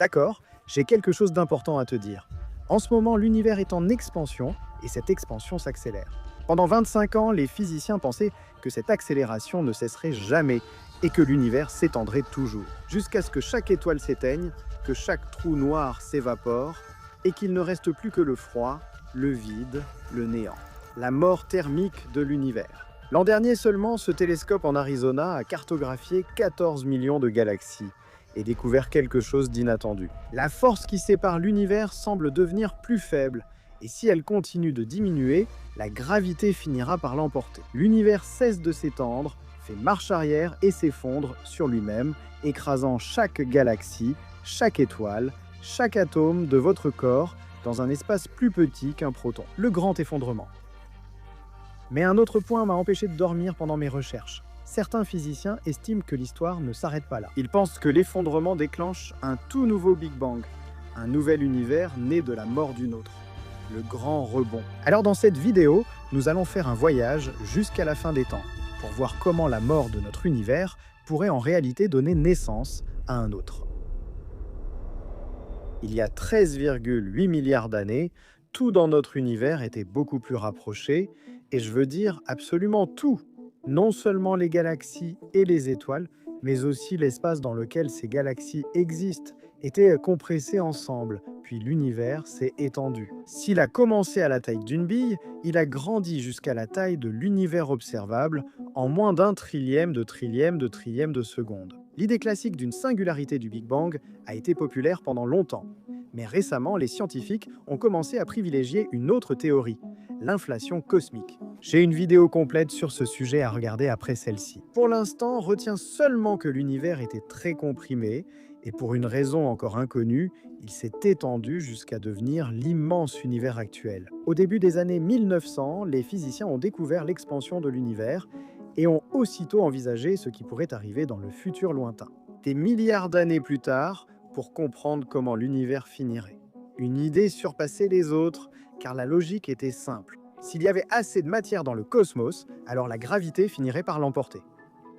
D'accord, j'ai quelque chose d'important à te dire. En ce moment, l'univers est en expansion et cette expansion s'accélère. Pendant 25 ans, les physiciens pensaient que cette accélération ne cesserait jamais et que l'univers s'étendrait toujours, jusqu'à ce que chaque étoile s'éteigne, que chaque trou noir s'évapore et qu'il ne reste plus que le froid, le vide, le néant, la mort thermique de l'univers. L'an dernier seulement, ce télescope en Arizona a cartographié 14 millions de galaxies et découvert quelque chose d'inattendu. La force qui sépare l'univers semble devenir plus faible, et si elle continue de diminuer, la gravité finira par l'emporter. L'univers cesse de s'étendre, fait marche arrière et s'effondre sur lui-même, écrasant chaque galaxie, chaque étoile, chaque atome de votre corps dans un espace plus petit qu'un proton. Le grand effondrement. Mais un autre point m'a empêché de dormir pendant mes recherches. Certains physiciens estiment que l'histoire ne s'arrête pas là. Ils pensent que l'effondrement déclenche un tout nouveau Big Bang, un nouvel univers né de la mort d'une autre, le grand rebond. Alors dans cette vidéo, nous allons faire un voyage jusqu'à la fin des temps, pour voir comment la mort de notre univers pourrait en réalité donner naissance à un autre. Il y a 13,8 milliards d'années, tout dans notre univers était beaucoup plus rapproché, et je veux dire absolument tout. Non seulement les galaxies et les étoiles, mais aussi l'espace dans lequel ces galaxies existent, étaient compressés ensemble, puis l'univers s'est étendu. S'il a commencé à la taille d'une bille, il a grandi jusqu'à la taille de l'univers observable en moins d'un trillième de trillième de trillième de seconde. L'idée classique d'une singularité du Big Bang a été populaire pendant longtemps. Mais récemment, les scientifiques ont commencé à privilégier une autre théorie, l'inflation cosmique. J'ai une vidéo complète sur ce sujet à regarder après celle-ci. Pour l'instant, retiens seulement que l'univers était très comprimé, et pour une raison encore inconnue, il s'est étendu jusqu'à devenir l'immense univers actuel. Au début des années 1900, les physiciens ont découvert l'expansion de l'univers et ont aussitôt envisagé ce qui pourrait arriver dans le futur lointain. Des milliards d'années plus tard, pour comprendre comment l'univers finirait. Une idée surpassait les autres, car la logique était simple. S'il y avait assez de matière dans le cosmos, alors la gravité finirait par l'emporter.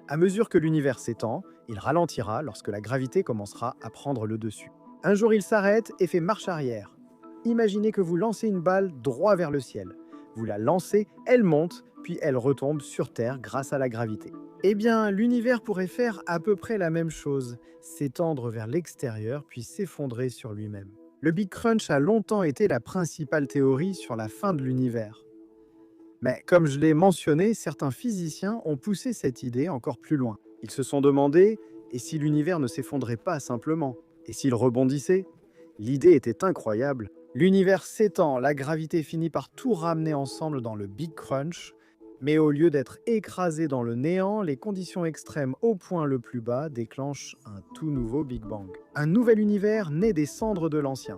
À mesure que l'univers s'étend, il ralentira lorsque la gravité commencera à prendre le dessus. Un jour, il s'arrête et fait marche arrière. Imaginez que vous lancez une balle droit vers le ciel. Vous la lancez, elle monte, puis elle retombe sur Terre grâce à la gravité. Eh bien, l'univers pourrait faire à peu près la même chose, s'étendre vers l'extérieur puis s'effondrer sur lui-même. Le Big Crunch a longtemps été la principale théorie sur la fin de l'univers. Mais comme je l'ai mentionné, certains physiciens ont poussé cette idée encore plus loin. Ils se sont demandé, et si l'univers ne s'effondrait pas simplement? Et s'il rebondissait? L'idée était incroyable. L'univers s'étend, la gravité finit par tout ramener ensemble dans le Big Crunch, mais au lieu d'être écrasé dans le néant, les conditions extrêmes au point le plus bas déclenchent un tout nouveau Big Bang. Un nouvel univers naît des cendres de l'ancien.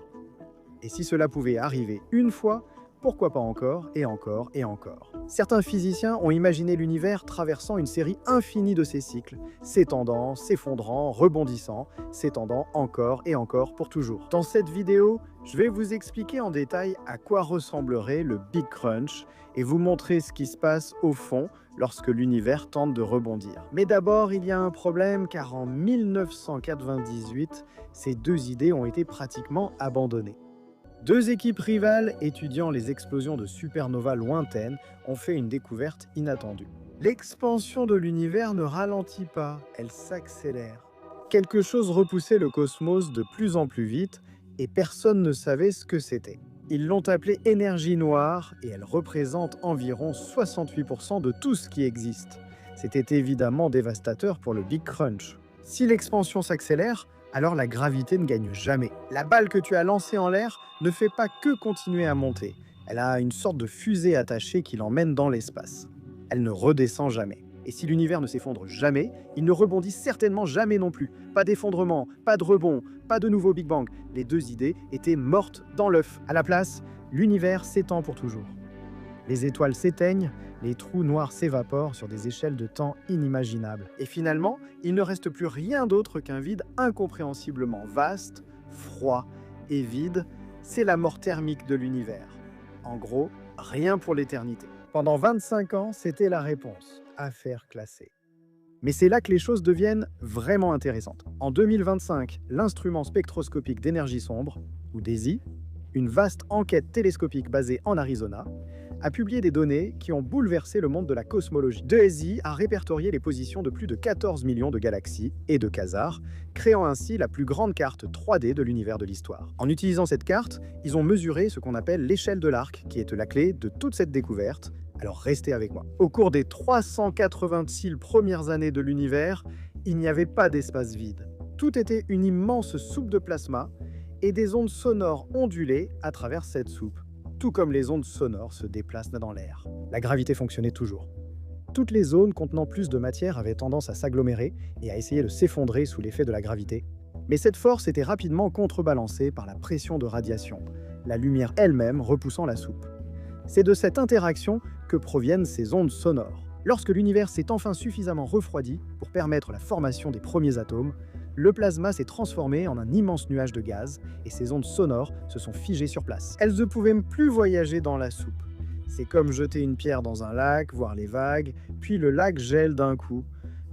Et si cela pouvait arriver une fois, pourquoi pas encore et encore et encore? Certains physiciens ont imaginé l'univers traversant une série infinie de ces cycles, s'étendant, s'effondrant, rebondissant, s'étendant encore et encore pour toujours. Dans cette vidéo, je vais vous expliquer en détail à quoi ressemblerait le Big Crunch et vous montrer ce qui se passe au fond lorsque l'univers tente de rebondir. Mais d'abord, il y a un problème car en 1998, ces deux idées ont été pratiquement abandonnées. Deux équipes rivales étudiant les explosions de supernovas lointaines ont fait une découverte inattendue. L'expansion de l'univers ne ralentit pas, elle s'accélère. Quelque chose repoussait le cosmos de plus en plus vite et personne ne savait ce que c'était. Ils l'ont appelée énergie noire et elle représente environ 68% de tout ce qui existe. C'était évidemment dévastateur pour le Big Crunch. Si l'expansion s'accélère, alors la gravité ne gagne jamais. La balle que tu as lancée en l'air ne fait pas que continuer à monter. Elle a une sorte de fusée attachée qui l'emmène dans l'espace. Elle ne redescend jamais. Et si l'univers ne s'effondre jamais, il ne rebondit certainement jamais non plus. Pas d'effondrement, pas de rebond, pas de nouveau Big Bang. Les deux idées étaient mortes dans l'œuf. À la place, l'univers s'étend pour toujours. Les étoiles s'éteignent, les trous noirs s'évaporent sur des échelles de temps inimaginables. Et finalement, il ne reste plus rien d'autre qu'un vide incompréhensiblement vaste, froid et vide. C'est la mort thermique de l'univers. En gros, rien pour l'éternité. Pendant 25 ans, c'était la réponse. Affaire classée. Mais c'est là que les choses deviennent vraiment intéressantes. En 2025, l'instrument spectroscopique d'énergie sombre, ou DESI, une vaste enquête télescopique basée en Arizona, a publié des données qui ont bouleversé le monde de la cosmologie. DESI a répertorié les positions de plus de 14 millions de galaxies et de quasars, créant ainsi la plus grande carte 3D de l'univers de l'histoire. En utilisant cette carte, ils ont mesuré ce qu'on appelle l'échelle de l'arc, qui est la clé de toute cette découverte. Alors restez avec moi. Au cours des 386 premières années de l'univers, il n'y avait pas d'espace vide. Tout était une immense soupe de plasma et des ondes sonores ondulées à travers cette soupe, tout comme les ondes sonores se déplacent dans l'air. La gravité fonctionnait toujours. Toutes les zones contenant plus de matière avaient tendance à s'agglomérer et à essayer de s'effondrer sous l'effet de la gravité. Mais cette force était rapidement contrebalancée par la pression de radiation, la lumière elle-même repoussant la soupe. C'est de cette interaction que proviennent ces ondes sonores. Lorsque l'univers s'est enfin suffisamment refroidi pour permettre la formation des premiers atomes, le plasma s'est transformé en un immense nuage de gaz et ces ondes sonores se sont figées sur place. Elles ne pouvaient plus voyager dans la soupe. C'est comme jeter une pierre dans un lac, voir les vagues, puis le lac gèle d'un coup.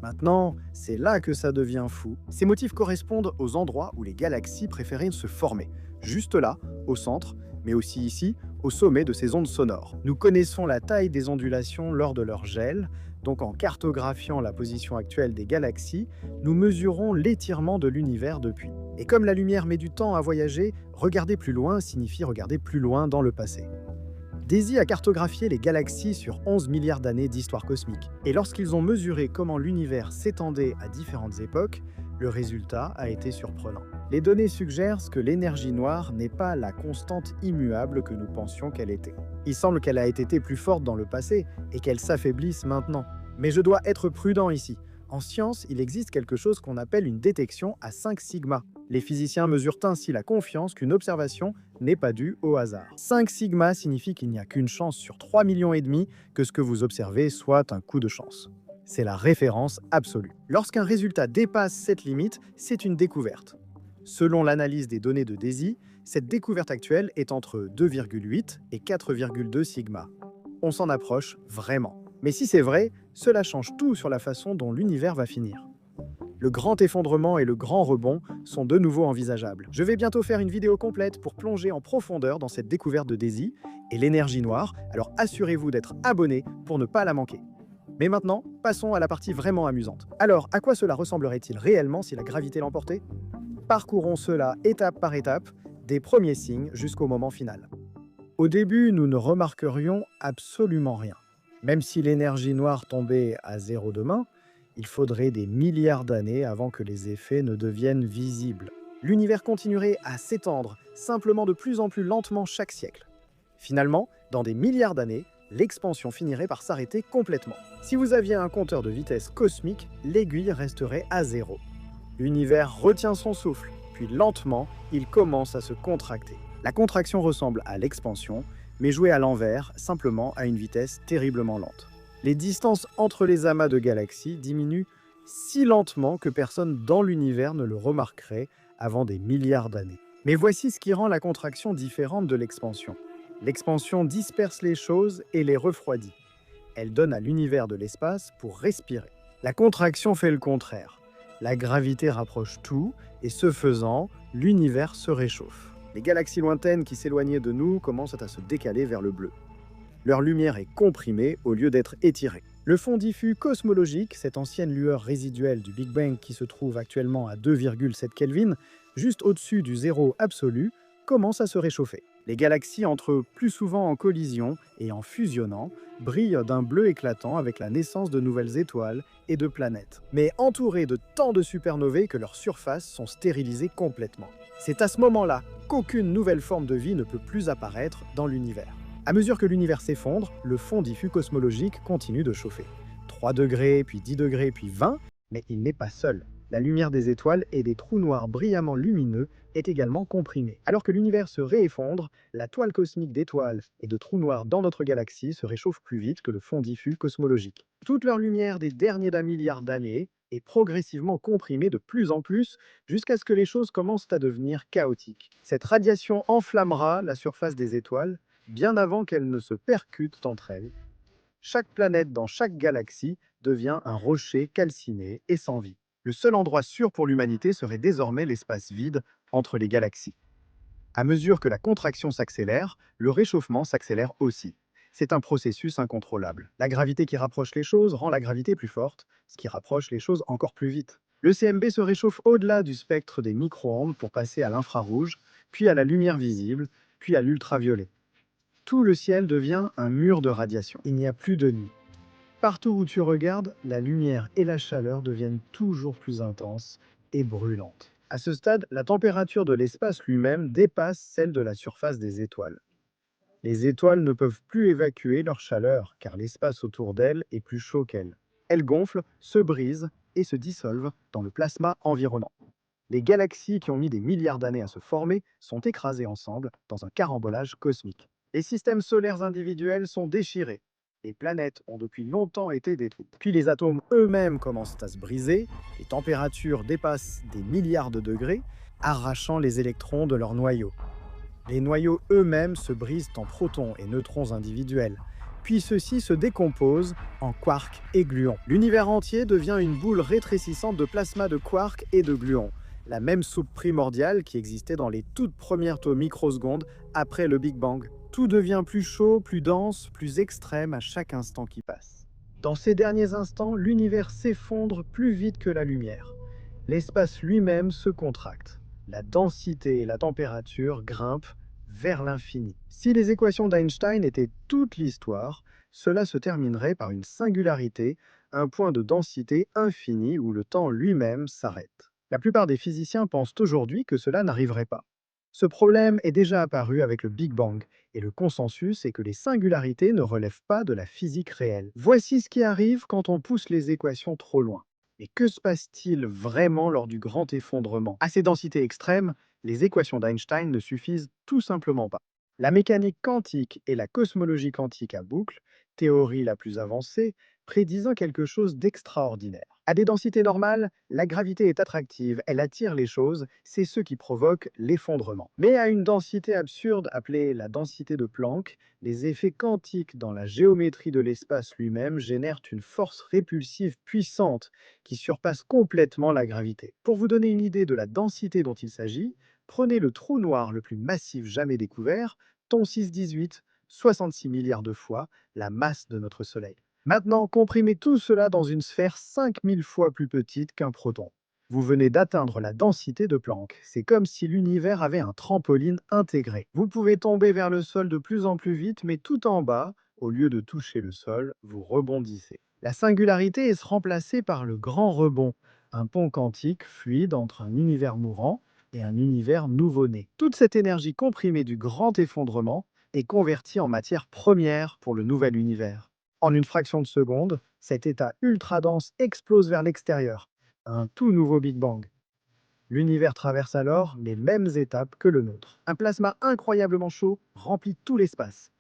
Maintenant, c'est là que ça devient fou. Ces motifs correspondent aux endroits où les galaxies préféraient se former. Juste là, au centre, mais aussi ici, au sommet de ces ondes sonores. Nous connaissons la taille des ondulations lors de leur gel, donc en cartographiant la position actuelle des galaxies, nous mesurons l'étirement de l'univers depuis. Et comme la lumière met du temps à voyager, regarder plus loin signifie regarder plus loin dans le passé. DESI a cartographié les galaxies sur 11 milliards d'années d'histoire cosmique. Et lorsqu'ils ont mesuré comment l'univers s'étendait à différentes époques, le résultat a été surprenant. Les données suggèrent que l'énergie noire n'est pas la constante immuable que nous pensions qu'elle était. Il semble qu'elle a été plus forte dans le passé et qu'elle s'affaiblisse maintenant. Mais je dois être prudent ici. En science, il existe quelque chose qu'on appelle une détection à 5 sigma. Les physiciens mesurent ainsi la confiance qu'une observation n'est pas due au hasard. 5 sigma signifie qu'il n'y a qu'une chance sur 3,5 millions que ce que vous observez soit un coup de chance. C'est la référence absolue. Lorsqu'un résultat dépasse cette limite, c'est une découverte. Selon l'analyse des données de DESI, cette découverte actuelle est entre 2,8 et 4,2 sigma. On s'en approche vraiment. Mais si c'est vrai, cela change tout sur la façon dont l'univers va finir. Le grand effondrement et le grand rebond sont de nouveau envisageables. Je vais bientôt faire une vidéo complète pour plonger en profondeur dans cette découverte de DESI et l'énergie noire, alors assurez-vous d'être abonné pour ne pas la manquer. Mais maintenant, passons à la partie vraiment amusante. Alors, à quoi cela ressemblerait-il réellement si la gravité l'emportait ? Parcourons cela étape par étape, des premiers signes jusqu'au moment final. Au début, nous ne remarquerions absolument rien. Même si l'énergie noire tombait à zéro demain, il faudrait des milliards d'années avant que les effets ne deviennent visibles. L'univers continuerait à s'étendre, simplement de plus en plus lentement chaque siècle. Finalement, dans des milliards d'années, l'expansion finirait par s'arrêter complètement. Si vous aviez un compteur de vitesse cosmique, l'aiguille resterait à zéro. L'univers retient son souffle, puis lentement, il commence à se contracter. La contraction ressemble à l'expansion, mais jouée à l'envers, simplement à une vitesse terriblement lente. Les distances entre les amas de galaxies diminuent si lentement que personne dans l'univers ne le remarquerait avant des milliards d'années. Mais voici ce qui rend la contraction différente de l'expansion. L'expansion disperse les choses et les refroidit. Elle donne à l'univers de l'espace pour respirer. La contraction fait le contraire. La gravité rapproche tout, et ce faisant, l'univers se réchauffe. Les galaxies lointaines qui s'éloignaient de nous commencent à se décaler vers le bleu. Leur lumière est comprimée au lieu d'être étirée. Le fond diffus cosmologique, cette ancienne lueur résiduelle du Big Bang qui se trouve actuellement à 2,7 Kelvin, juste au-dessus du zéro absolu, commence à se réchauffer. Les galaxies entrent plus souvent en collision et en fusionnant, brillent d'un bleu éclatant avec la naissance de nouvelles étoiles et de planètes, mais entourées de tant de supernovae que leurs surfaces sont stérilisées complètement. C'est à ce moment-là qu'aucune nouvelle forme de vie ne peut plus apparaître dans l'univers. À mesure que l'univers s'effondre, le fond diffus cosmologique continue de chauffer. 3 degrés, puis 10 degrés, puis 20, mais il n'est pas seul. La lumière des étoiles et des trous noirs brillamment lumineux est également comprimée. Alors que l'univers se réeffondre, la toile cosmique d'étoiles et de trous noirs dans notre galaxie se réchauffe plus vite que le fond diffus cosmologique. Toute leur lumière des derniers d'un milliard d'années est progressivement comprimée de plus en plus jusqu'à ce que les choses commencent à devenir chaotiques. Cette radiation enflammera la surface des étoiles bien avant qu'elles ne se percutent entre elles. Chaque planète dans chaque galaxie devient un rocher calciné et sans vie. Le seul endroit sûr pour l'humanité serait désormais l'espace vide entre les galaxies. À mesure que la contraction s'accélère, le réchauffement s'accélère aussi. C'est un processus incontrôlable. La gravité qui rapproche les choses rend la gravité plus forte, ce qui rapproche les choses encore plus vite. Le CMB se réchauffe au-delà du spectre des micro-ondes pour passer à l'infrarouge, puis à la lumière visible, puis à l'ultraviolet. Tout le ciel devient un mur de radiation. Il n'y a plus de nuit. Partout où tu regardes, la lumière et la chaleur deviennent toujours plus intenses et brûlantes. À ce stade, la température de l'espace lui-même dépasse celle de la surface des étoiles. Les étoiles ne peuvent plus évacuer leur chaleur car l'espace autour d'elles est plus chaud qu'elles. Elles gonflent, se brisent et se dissolvent dans le plasma environnant. Les galaxies qui ont mis des milliards d'années à se former sont écrasées ensemble dans un carambolage cosmique. Les systèmes solaires individuels sont déchirés. Les planètes ont depuis longtemps été détruites. Puis les atomes eux-mêmes commencent à se briser, les températures dépassent des milliards de degrés, arrachant les électrons de leurs noyaux. Les noyaux eux-mêmes se brisent en protons et neutrons individuels, puis ceux-ci se décomposent en quarks et gluons. L'univers entier devient une boule rétrécissante de plasma de quarks et de gluons, la même soupe primordiale qui existait dans les toutes premières microsecondes après le Big Bang. Tout devient plus chaud, plus dense, plus extrême à chaque instant qui passe. Dans ces derniers instants, l'univers s'effondre plus vite que la lumière. L'espace lui-même se contracte. La densité et la température grimpent vers l'infini. Si les équations d'Einstein étaient toute l'histoire, cela se terminerait par une singularité, un point de densité infini où le temps lui-même s'arrête. La plupart des physiciens pensent aujourd'hui que cela n'arriverait pas. Ce problème est déjà apparu avec le Big Bang, et le consensus est que les singularités ne relèvent pas de la physique réelle. Voici ce qui arrive quand on pousse les équations trop loin. Mais que se passe-t-il vraiment lors du grand effondrement? À ces densités extrêmes, les équations d'Einstein ne suffisent tout simplement pas. La mécanique quantique et la cosmologie quantique à boucle, théorie la plus avancée, prédisant quelque chose d'extraordinaire. À des densités normales, la gravité est attractive, elle attire les choses, c'est ce qui provoque l'effondrement. Mais à une densité absurde appelée la densité de Planck, les effets quantiques dans la géométrie de l'espace lui-même génèrent une force répulsive puissante qui surpasse complètement la gravité. Pour vous donner une idée de la densité dont il s'agit, prenez le trou noir le plus massif jamais découvert, ton 618, 66 milliards de fois la masse de notre Soleil. Maintenant, comprimez tout cela dans une sphère 5000 fois plus petite qu'un proton. Vous venez d'atteindre la densité de Planck. C'est comme si l'univers avait un trampoline intégré. Vous pouvez tomber vers le sol de plus en plus vite, mais tout en bas, au lieu de toucher le sol, vous rebondissez. La singularité est remplacée par le grand rebond, un pont quantique fluide entre un univers mourant et un univers nouveau-né. Toute cette énergie comprimée du grand effondrement est convertie en matière première pour le nouvel univers. En une fraction de seconde, cet état ultra dense explose vers l'extérieur, un tout nouveau Big Bang. L'univers traverse alors les mêmes étapes que le nôtre. Un plasma incroyablement chaud remplit tout l'espace.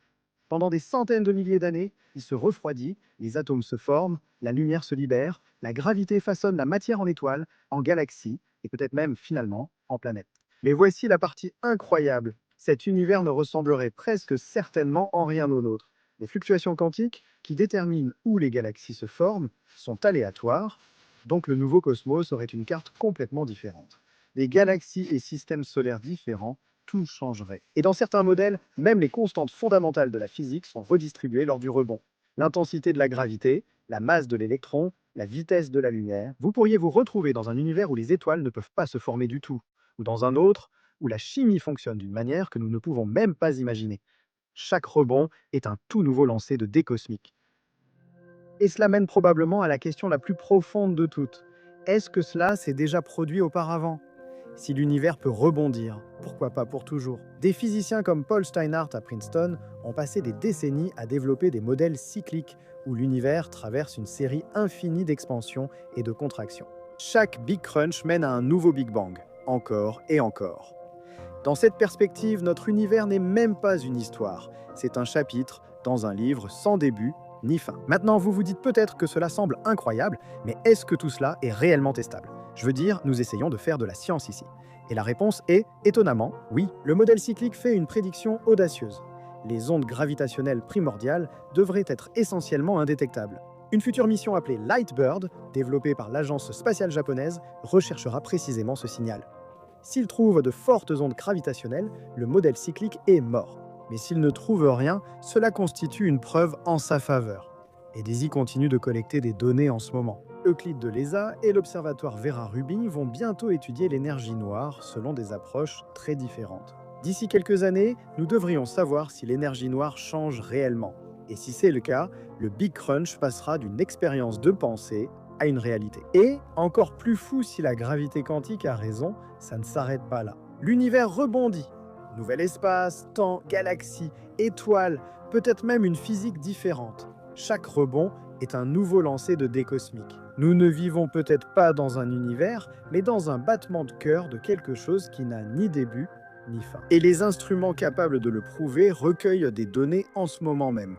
Pendant des centaines de milliers d'années, il se refroidit, les atomes se forment, la lumière se libère, la gravité façonne la matière en étoiles, en galaxies, et peut-être même, finalement, en planètes. Mais voici la partie incroyable. Cet univers ne ressemblerait presque certainement en rien au nôtre. Les fluctuations quantiques, qui déterminent où les galaxies se forment, sont aléatoires, donc le nouveau cosmos aurait une carte complètement différente. Des galaxies et systèmes solaires différents, tout changerait. Et dans certains modèles, même les constantes fondamentales de la physique sont redistribuées lors du rebond. L'intensité de la gravité, la masse de l'électron, la vitesse de la lumière. Vous pourriez vous retrouver dans un univers où les étoiles ne peuvent pas se former du tout, ou dans un autre où la chimie fonctionne d'une manière que nous ne pouvons même pas imaginer. Chaque rebond est un tout nouveau lancer de dés cosmiques. Et cela mène probablement à la question la plus profonde de toutes. Est-ce que cela s'est déjà produit auparavant? Si l'univers peut rebondir, pourquoi pas pour toujours? Des physiciens comme Paul Steinhardt à Princeton ont passé des décennies à développer des modèles cycliques où l'univers traverse une série infinie d'expansions et de contractions. Chaque Big Crunch mène à un nouveau Big Bang, encore et encore. Dans cette perspective, notre univers n'est même pas une histoire, c'est un chapitre dans un livre sans début ni fin. Maintenant, vous vous dites peut-être que cela semble incroyable, mais est-ce que tout cela est réellement testable? Je veux dire, nous essayons de faire de la science ici. Et la réponse est, étonnamment, oui. Le modèle cyclique fait une prédiction audacieuse. Les ondes gravitationnelles primordiales devraient être essentiellement indétectables. Une future mission appelée Lightbird, développée par l'agence spatiale japonaise, recherchera précisément ce signal. S'il trouve de fortes ondes gravitationnelles, le modèle cyclique est mort. Mais s'il ne trouve rien, cela constitue une preuve en sa faveur. Et DAISY continue de collecter des données en ce moment. Euclide de l'ESA et l'observatoire Vera-Rubin vont bientôt étudier l'énergie noire selon des approches très différentes. D'ici quelques années, nous devrions savoir si l'énergie noire change réellement. Et si c'est le cas, le Big Crunch passera d'une expérience de pensée à une réalité. Et, encore plus fou si la gravité quantique a raison, ça ne s'arrête pas là. L'univers rebondit. Nouvel espace, temps, galaxies, étoiles, peut-être même une physique différente. Chaque rebond est un nouveau lancer de dés cosmiques. Nous ne vivons peut-être pas dans un univers, mais dans un battement de cœur de quelque chose qui n'a ni début ni fin. Et les instruments capables de le prouver recueillent des données en ce moment même.